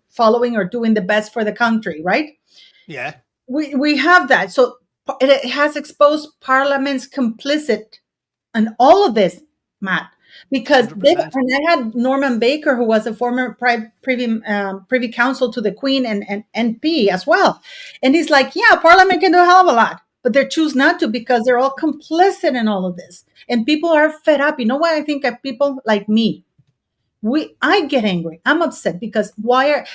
following or doing the best for the country, right? Yeah. We have that. So it has exposed Parliament's complicit in all of this, Matt, because and I had Norman Baker, who was a former privy counsel to the Queen and MP as well. And he's like, yeah, Parliament can do a hell of a lot, but they choose not to because they're all complicit in all of this. And people are fed up. You know what I think of people like me? I get angry. I'm upset because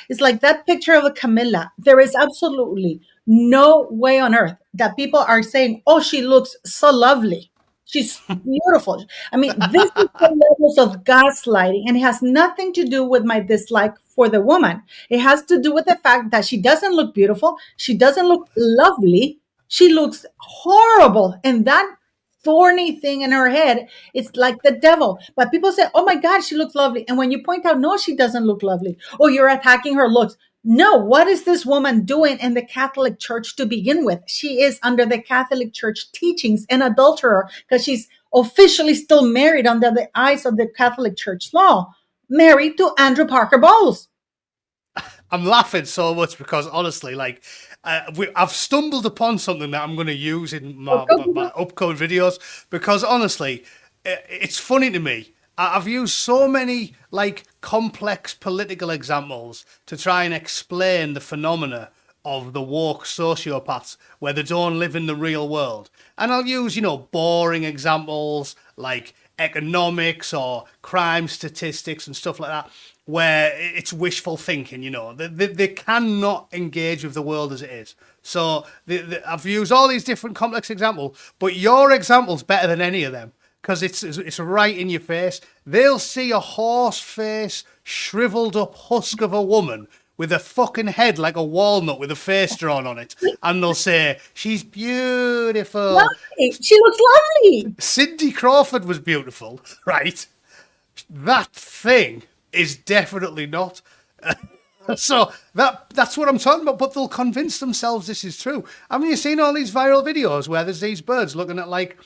it's like that picture of a Camilla. There is absolutely no way on earth that people are saying, oh, she looks so lovely. She's beautiful. I mean, this is the levels of gaslighting, and it has nothing to do with my dislike for the woman. It has to do with the fact that she doesn't look beautiful. She doesn't look lovely. She looks horrible. And that thorny thing in her head, it's like the devil. But people say, oh my God, she looks lovely. And when you point out, no, she doesn't look lovely. Oh, you're attacking her looks. No, what is this woman doing in the Catholic Church to begin with? She is under the Catholic Church teachings an adulterer because she's officially still married under the eyes of the Catholic Church law, married to Andrew Parker Bowles. I'm laughing so much because honestly, like, I've stumbled upon something that I'm going to use in my upcoming videos because honestly, it's funny to me. I've used so many like complex political examples to try and explain the phenomena of the woke sociopaths where they don't live in the real world. And I'll use, boring examples like economics or crime statistics and stuff like that, where it's wishful thinking, they cannot engage with the world as it is. So I've used all these different complex examples, but your example's better than any of them because it's right in your face. They'll see a horse face, shriveled up husk of a woman with a fucking head like a walnut with a face drawn on it, and they'll say, she's beautiful. Lovely. She looks lovely. Cindy Crawford was beautiful, right? That thing is definitely not. So that's what I'm talking about, but they'll convince themselves this is true. I mean, you've seen all these viral videos where there's these birds looking at like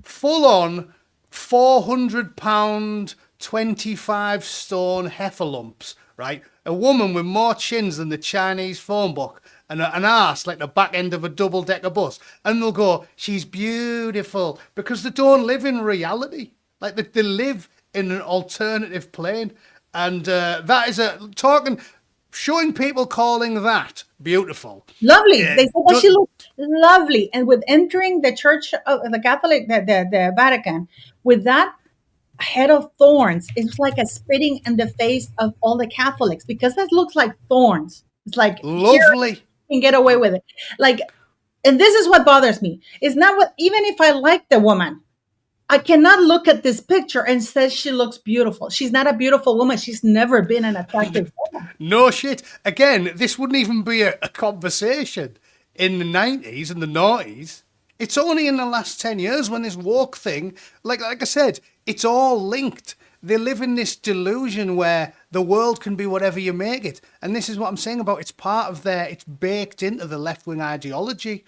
full-on 400-pound, 25-stone heifer lumps, right? A woman with more chins than the Chinese phone book and an arse like the back end of a double-decker bus. And they'll go, she's beautiful, because they don't live in reality. Like they live in an alternative plane. And that is showing people calling that beautiful. Lovely. They said that she looked lovely. And with entering the Church of the Catholic, the Vatican, with that head of thorns, it's like a spitting in the face of all the Catholics because that looks like thorns. It's like lovely. You can get away with it. Like, and this is what bothers me. It's not what, even if I like the woman, I cannot look at this picture and say she looks beautiful. She's not a beautiful woman. She's never been an attractive woman. No shit. Again, this wouldn't even be a conversation in the 90s and the 90s. It's only in the last 10 years when this woke thing, like I said, it's all linked. They live in this delusion where the world can be whatever you make it. And this is what I'm saying about it's baked into the left-wing ideology.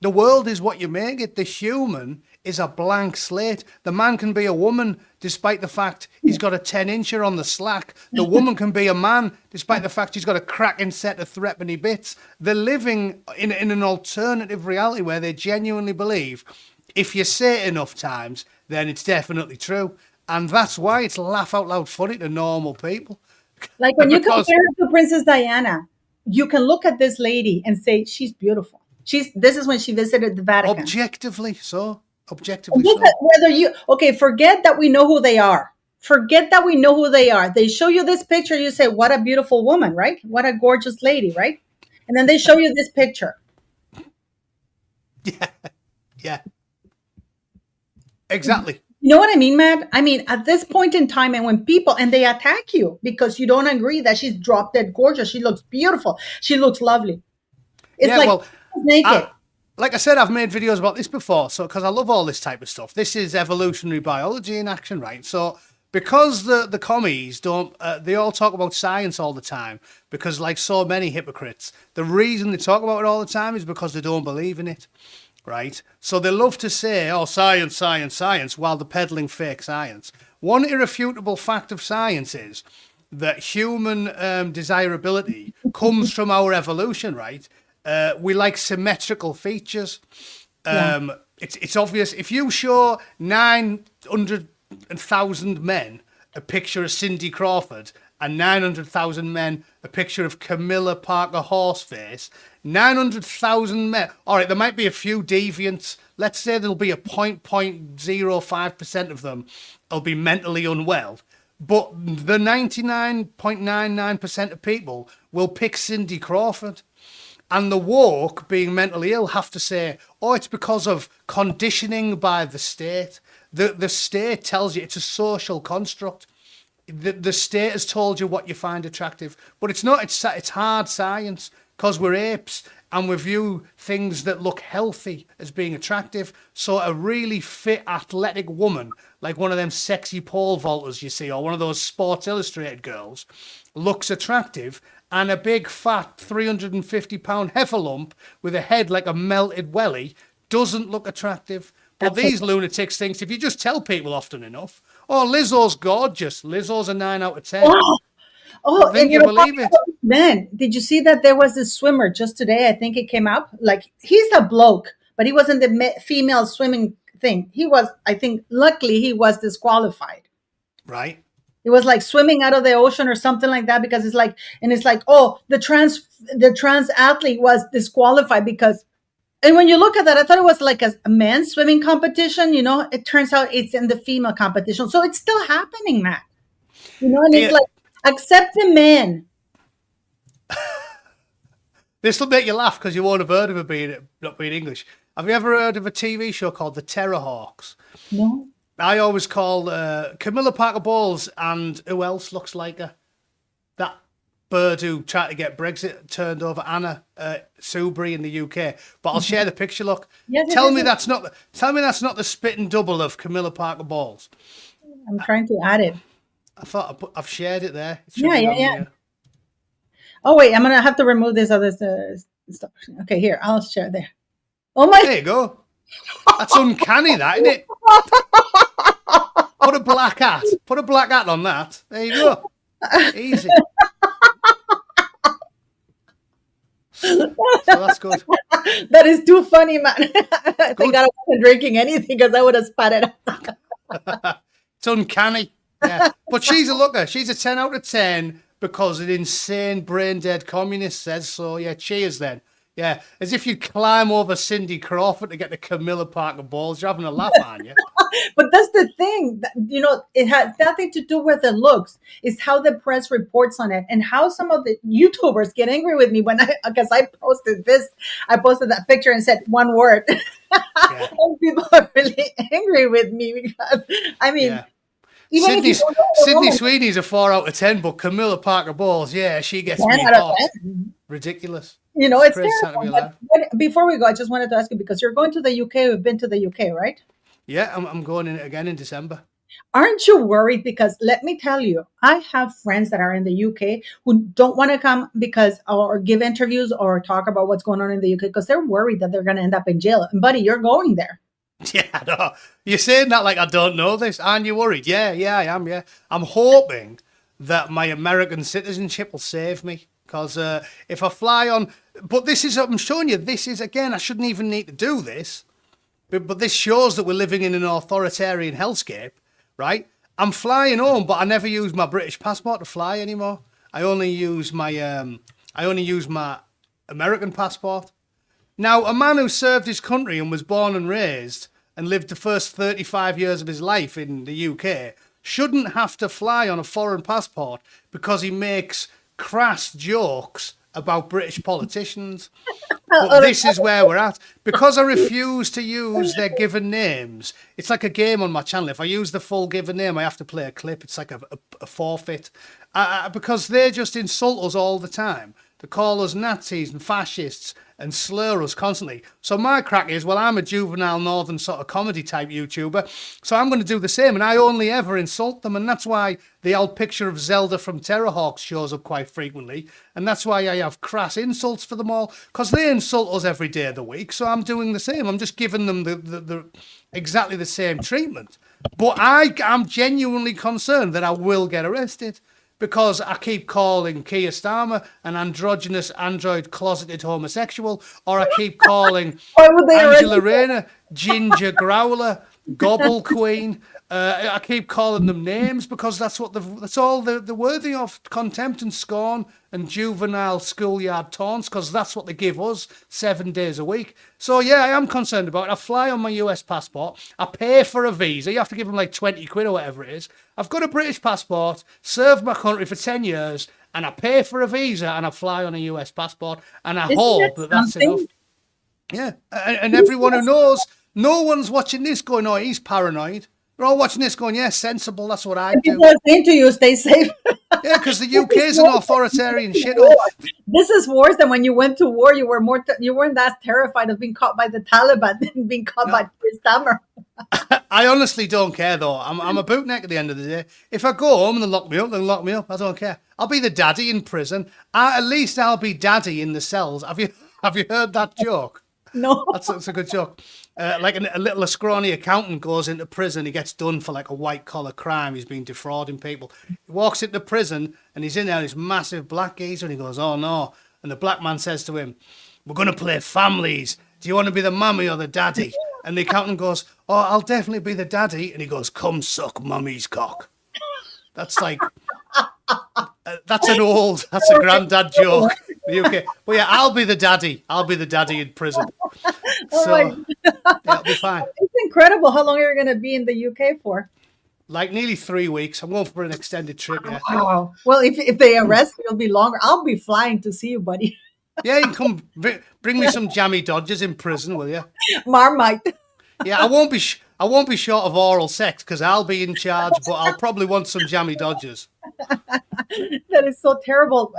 The world is what you make it. The human is a blank slate. The man can be a woman despite the fact he's got a 10-incher on the slack. The woman can be a man despite the fact he's got a cracking set of threepenny bits. They're living in an alternative reality where they genuinely believe if you say it enough times, then it's definitely true. And that's why it's laugh out loud funny to normal people. Like when you Because- compare her to Princess Diana, you can look at this lady and say she's beautiful. This is when she visited the Vatican. Objectively so. Forget that we know who they are. Forget that we know who they are. They show you this picture, you say, what a beautiful woman, right? What a gorgeous lady, right? And then they show you this picture. Yeah. Exactly. You know what I mean, Matt? I mean, at this point in time, and when people, and they attack you because you don't agree that she's drop dead gorgeous. She looks beautiful. She looks lovely. It's naked. Like I said, I've made videos about this before. So, because I love all this type of stuff. This is evolutionary biology in action, right? So, because the commies don't, they all talk about science all the time. Because like so many hypocrites, the reason they talk about it all the time is because they don't believe in it. Right? So they love to say, oh, science, science, science, while they're peddling fake science. One irrefutable fact of science is that human desirability comes from our evolution, right? We like symmetrical features. It's obvious. If you show 900,000 men a picture of Cindy Crawford and 900,000 men a picture of Camilla Parker Horseface, 900,000 men. All right, there might be a few deviants. Let's say there'll be a 0.05% of them will be mentally unwell. But the 99.99% of people will pick Cindy Crawford. And the woke, being mentally ill, have to say, oh, it's because of conditioning by the state. The state tells you it's a social construct. The state has told you what you find attractive. But it's not. It's hard science. Because we're apes and we view things that look healthy as being attractive. So a really fit, athletic woman, like one of them sexy pole vaulters you see, or one of those Sports Illustrated girls, looks attractive. And a big, fat, 350-pound heifer lump with a head like a melted welly doesn't look attractive. But these lunatics think if you just tell people often enough, oh, Lizzo's gorgeous. Lizzo's a 9 out of 10. Oh, and you believe it. Man, did you see that there was this swimmer just today? I think it came up. Like, he's a bloke, but he wasn't the female swimming thing. He was, I think, luckily he was disqualified. Right. It was like swimming out of the ocean or something like that, because it's like, oh, the trans athlete was disqualified because, and when you look at that, I thought it was like a men's swimming competition. You know, it turns out it's in the female competition. So it's still happening, Matt. You know, and it's like, accept the men. This will make you laugh because you won't have heard of it not being English. Have you ever heard of a TV show called The Terrorhawks? No. I always call Camilla Parker Bowles and who else looks like her? That bird who tried to get Brexit turned over, Anna Soubry in the UK. But I'll share the picture. Look, tell me that's not the spitting double of Camilla Parker Bowles. I'm trying to add it. I thought I've shared it there. Yeah. Oh wait, I'm gonna have to remove this other stuff. Okay, here, I'll share there. Oh my! There you go. That's uncanny, that, isn't it? Put a black hat. Put a black hat on that. There you go. Easy. So that's good. That is too funny, man. I think I wasn't drinking anything because I would have spat it out. It's uncanny. Yeah. But she's a looker. She's a 10 out of 10 because an insane brain dead communist says so. Yeah, cheers then. Yeah, as if you'd climb over Cindy Crawford to get the Camilla Parker Bowles. You're having a laugh, aren't you? But that's the thing. You know, it has nothing to do with the looks. It's how the press reports on it and how some of the YouTubers get angry with me because I posted that picture and said one word. Yeah. And people are really angry with me because, I mean... Yeah. Sydney Sweeney's a 4 out of 10, but Camilla Parker Bowles, yeah, she gets me hot. Ridiculous. You know, it's terrible. But before we go, I just wanted to ask you, because you're going to the UK. We've been to the UK, right? Yeah, I'm going in again in December. Aren't you worried? Because let me tell you, I have friends that are in the UK who don't want to come or give interviews or talk about what's going on in the UK because they're worried that they're going to end up in jail. And buddy, you're going there. Yeah, no. You're saying that like I don't know this. Aren't you worried? Yeah, I am. Yeah, I'm hoping that my American citizenship will save me. Because if I fly on, but this is, I'm showing you, this is, again, I shouldn't even need to do this, but this shows that we're living in an authoritarian hellscape, right? I'm flying home, but I never use my British passport to fly anymore. I only use my American passport. Now, a man who served his country and was born and raised and lived the first 35 years of his life in the UK shouldn't have to fly on a foreign passport because he makes crass jokes about British politicians. But this is where we're at. Because I refuse to use their given names, it's like a game on my channel. If I use the full given name, I have to play a clip. It's like a forfeit. Because they just insult us all the time. They call us Nazis and fascists and slur us constantly. So my crack is, well, I'm a juvenile northern sort of comedy type YouTuber, so I'm going to do the same, and I only ever insult them, and that's why the old picture of Zelda from Terrorhawks shows up quite frequently, and that's why I have crass insults for them all, because they insult us every day of the week, so I'm doing the same. I'm just giving them the exactly the same treatment. But I'm genuinely concerned that I will get arrested, because I keep calling Keir Starmer an androgynous android closeted homosexual, or I keep calling Angela Rayner Ginger Growler, Gobble Queen. I keep calling them names because that's all they're worthy of: contempt and scorn and juvenile schoolyard taunts, because that's what they give us 7 days a week. So yeah, I am concerned about it. I fly on my US passport. I pay for a visa. You have to give them like 20 quid or whatever it is. I've got a British passport, served my country for 10 years, and I pay for a visa and I fly on a US passport, and I hope that that's enough. Yeah, and everyone who knows, no one's watching this going, oh, he's paranoid. They're all watching this going, yeah, sensible, that's what I do. People are saying to you, stay safe. Yeah, because the UK is an authoritarian shithole. This is worse than when you went to war. You were you weren't that terrified of being caught by the Taliban than being caught by Chris Stammer. I honestly don't care, though. I'm a bootneck at the end of the day. If I go home and they lock me up, then lock me up. I don't care. I'll be the daddy in prison. At least I'll be daddy in the cells. Have you heard that joke? No. That's a good joke. Like a little scrawny accountant goes into prison. He gets done for like a white collar crime. He's been defrauding people. He walks into prison and he's in there, this massive black geezer, and he goes, oh no. And the black man says to him, we're going to play families. Do you want to be the mummy or the daddy? And the accountant goes, oh, I'll definitely be the daddy. And he goes, come suck mummy's cock. That's like, that's a granddad joke in the UK. But yeah, I'll be the daddy. I'll be the daddy in prison. So yeah, it'll be fine. It's incredible. How long are you going to be in the UK for? Like nearly 3 weeks. I'm going for an extended trip. Yeah. Wow. Well, if they arrest you, it'll be longer. I'll be flying to see you, buddy. Yeah, you can come bring me some jammy dodgers in prison, will you? Marmite. Yeah, I won't be short of oral sex because I'll be in charge, but I'll probably want some jammy dodgers. That is so terrible.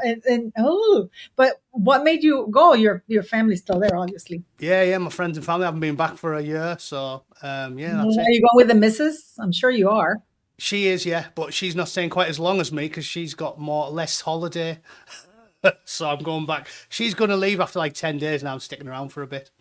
But what made you go? Your family's still there, obviously. Yeah, my friends and family haven't been back for a year, so yeah, that's it. Are you going with the missus? I'm sure you are. She is, yeah, but she's not staying quite as long as me because she's got less holiday. So I'm going back. She's going to leave after like 10 days, and I'm sticking around for a bit.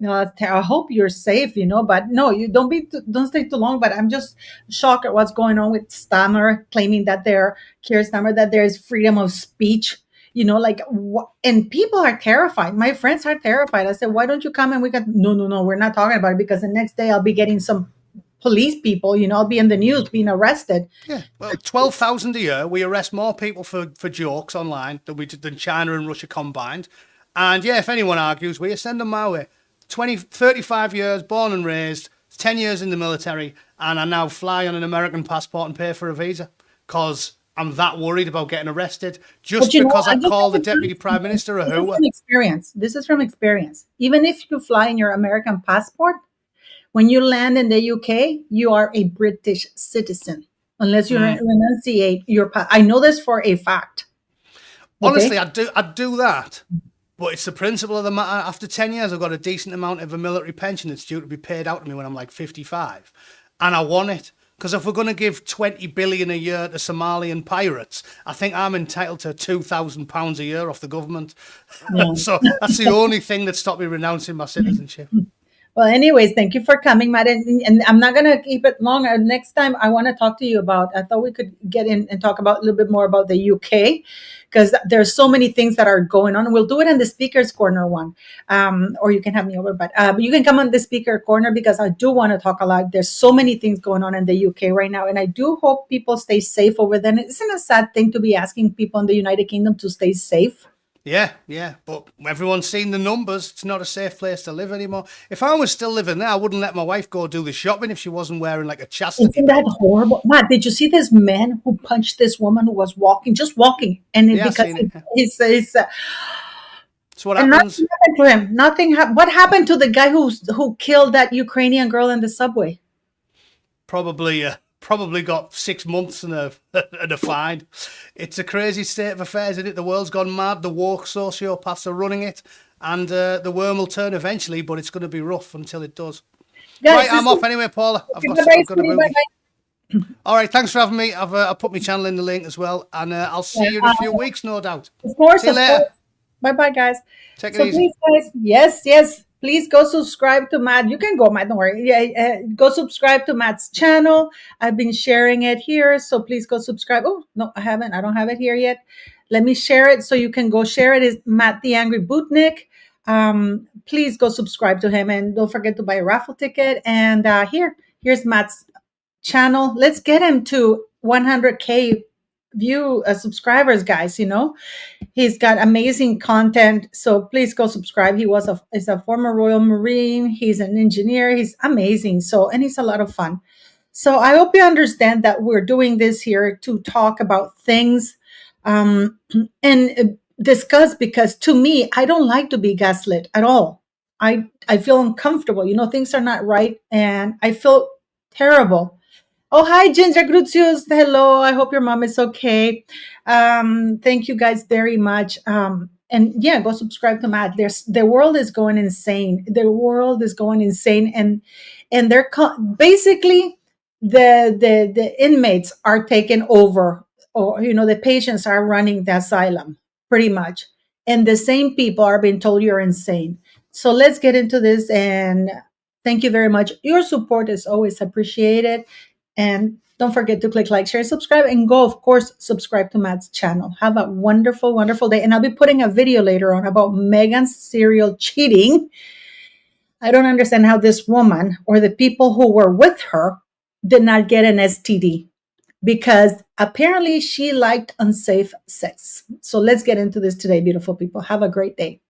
No, I hope you're safe, but no, you don't stay too long. But I'm just shocked at what's going on with Stammer claiming that Keir Starmer, that there is freedom of speech, and people are terrified. My friends are terrified. I said, why don't you come and no, we're not talking about it because the next day I'll be getting some police people, I'll be in the news being arrested. Yeah, well, 12,000 a year. We arrest more people for jokes online than China and Russia combined. And yeah, if anyone argues, we send them my way. 35 years, born and raised, 10 years in the military, and I now fly on an American passport and pay for a visa because I'm that worried about getting arrested just because I call the Deputy Prime Minister a hooer. This is from experience. Even if you fly in your American passport, when you land in the UK, you are a British citizen unless you renunciate your I know this for a fact. Honestly, I'd do that. But it's the principle of the matter. After 10 years, I've got a decent amount of a military pension that's due to be paid out to me when I'm like 55. And I want it. Because if we're going to give 20 billion a year to Somalian pirates, I think I'm entitled to £2,000 a year off the government. Yeah. So that's the only thing that stopped me renouncing my citizenship. Well, anyways, thank you for coming, Matt. And I'm not going to keep it long. Next time, I want to talk to you about, I thought we could get in and talk about a little bit more about the UK, because there's so many things that are going on. We'll do it in the speaker's corner one, or you can have me over, but you can come on the speaker corner, because I do want to talk a lot. There's so many things going on in the UK right now. And I do hope people stay safe over there. And isn't it a sad thing to be asking people in the United Kingdom to stay safe? Yeah, but everyone's seen the numbers. It's not a safe place to live anymore. If I was still living there, I wouldn't let my wife go do the shopping if she wasn't wearing like a chastity Isn't that belt. horrible? Matt, did you see this man who punched this woman who was walking, just walking? And Yeah, I because seen it. Yeah. he's That's what and happens. nothing happened to him. What happened to the guy who killed that Ukrainian girl in the subway? Probably got 6 months and a and a fine. It's a crazy state of affairs, isn't it? The world's gone mad. The woke sociopaths are running it, and the worm will turn eventually, but it's going to be rough until it does. Guys, Right, I'm off anyway, Paula. I've got a boogie. bye-bye. All right, thanks for having me. I've put my channel in the link as well, and I'll see you in a few weeks, no doubt. Of course, See you later. Bye-bye, guys. Take it So easy. please, guys, yes, please go subscribe to Matt. You can go, Matt, don't worry. Yeah, go subscribe to Matt's channel. I've been sharing it here, so please go subscribe. Oh, no, I haven't. I don't have it here yet. Let me share it so you can go share it. It's Matt the Angry Bootnik. Please go subscribe to him, and don't forget to buy a raffle ticket. And here's Matt's channel. Let's get him to 100K subscribers, guys. He's got amazing content, so please go subscribe. He's a former Royal Marine. He's an engineer. He's amazing. And he's a lot of fun. So I hope you understand that we're doing this here to talk about things and discuss, because to me, I don't like to be gaslit at all. I feel uncomfortable. Things are not right, and I feel terrible. Oh, hi, Ginger Gruzius. Hello. I hope your mom is okay. Thank you guys very much. And yeah, go subscribe to Matt. The world is going insane. The world is going insane, and they're basically the inmates are taking over, or the patients are running the asylum pretty much, and the same people are being told you're insane. So let's get into this, and thank you very much. Your support is always appreciated. And don't forget to click like, share, subscribe, and go, of course, subscribe to Matt's channel. Have a wonderful, wonderful day. And I'll be putting a video later on about Meghan's serial cheating. I don't understand how this woman or the people who were with her did not get an STD, because apparently she liked unsafe sex. So let's get into this today, beautiful people. Have a great day.